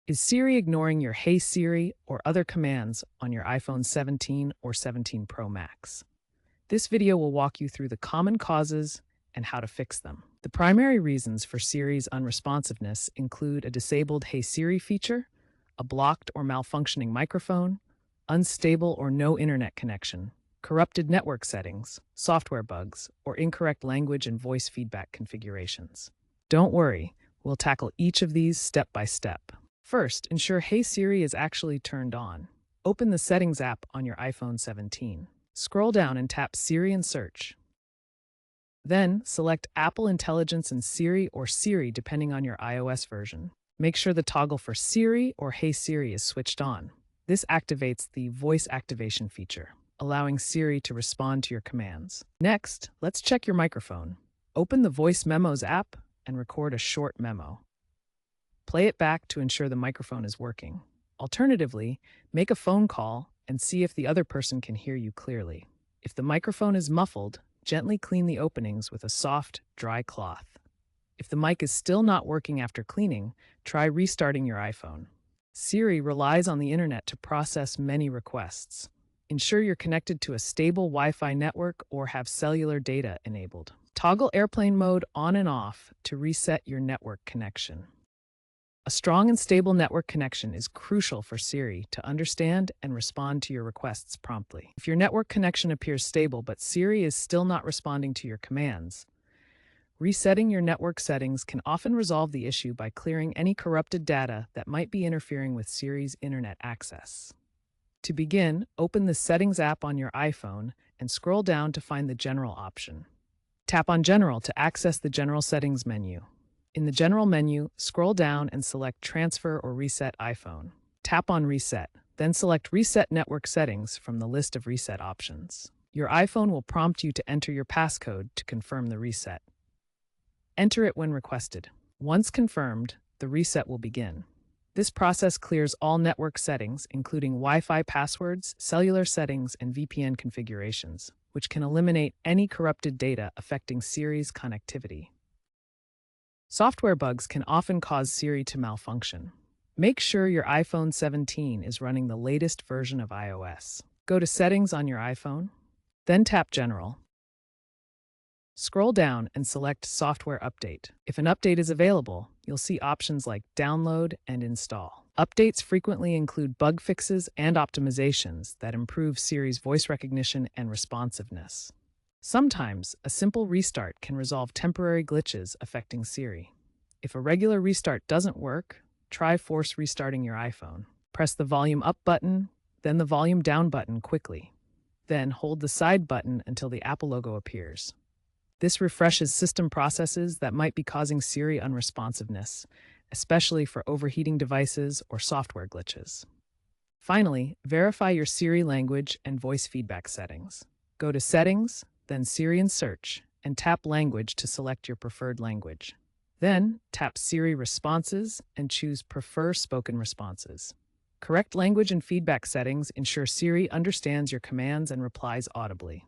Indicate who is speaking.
Speaker 1: Is Siri ignoring your Hey Siri or other commands on your iPhone 17 or 17 Pro Max? This video will walk you through the common causes and how to fix them. The primary reasons for Siri's unresponsiveness include a disabled Hey Siri feature, a blocked or malfunctioning microphone, unstable or no internet connection, corrupted network settings, software bugs, or incorrect language and voice feedback configurations. Don't worry, we'll tackle each of these step by step. First, ensure Hey Siri is actually turned on. Open the Settings app on your iPhone 17. Scroll down and tap Siri and search. Then, select Apple Intelligence and Siri or Siri depending on your iOS version. Make sure the toggle for Siri or Hey Siri is switched on. This activates the voice activation feature, allowing Siri to respond to your commands. Next, let's check your microphone. Open the Voice Memos app and record a short memo. Play it back to ensure the microphone is working. Alternatively, make a phone call and see if the other person can hear you clearly. If the microphone is muffled, gently clean the openings with a soft, dry cloth. If the mic is still not working after cleaning, try restarting your iPhone. Siri relies on the internet to process many requests. Ensure you're connected to a stable Wi-Fi network or have cellular data enabled. Toggle airplane mode on and off to reset your network connection. A strong and stable network connection is crucial for Siri to understand and respond to your requests promptly. If your network connection appears stable but Siri is still not responding to your commands, resetting your network settings can often resolve the issue by clearing any corrupted data that might be interfering with Siri's internet access. To begin, open the Settings app on your iPhone and scroll down to find the General option. Tap on General to access the General Settings menu. In the General menu, scroll down and select Transfer or Reset iPhone. Tap on Reset, then select Reset Network Settings from the list of reset options. Your iPhone will prompt you to enter your passcode to confirm the reset. Enter it when requested. Once confirmed, the reset will begin. This process clears all network settings, including Wi-Fi passwords, cellular settings, and VPN configurations, which can eliminate any corrupted data affecting Siri's connectivity. Software bugs can often cause Siri to malfunction. Make sure your iPhone 17 is running the latest version of iOS. Go to Settings on your iPhone, then tap General. Scroll down and select Software Update. If an update is available, you'll see options like Download and Install. Updates frequently include bug fixes and optimizations that improve Siri's voice recognition and responsiveness. Sometimes, a simple restart can resolve temporary glitches affecting Siri. If a regular restart doesn't work, try force restarting your iPhone. Press the volume up button, then the volume down button quickly. Then hold the side button until the Apple logo appears. This refreshes system processes that might be causing Siri unresponsiveness, especially for overheating devices or software glitches. Finally, verify your Siri language and voice feedback settings. Go to Settings, then Siri and Search, and tap Language to select your preferred language. Then, tap Siri Responses and choose Prefer Spoken Responses. Correct language and feedback settings ensure Siri understands your commands and replies audibly.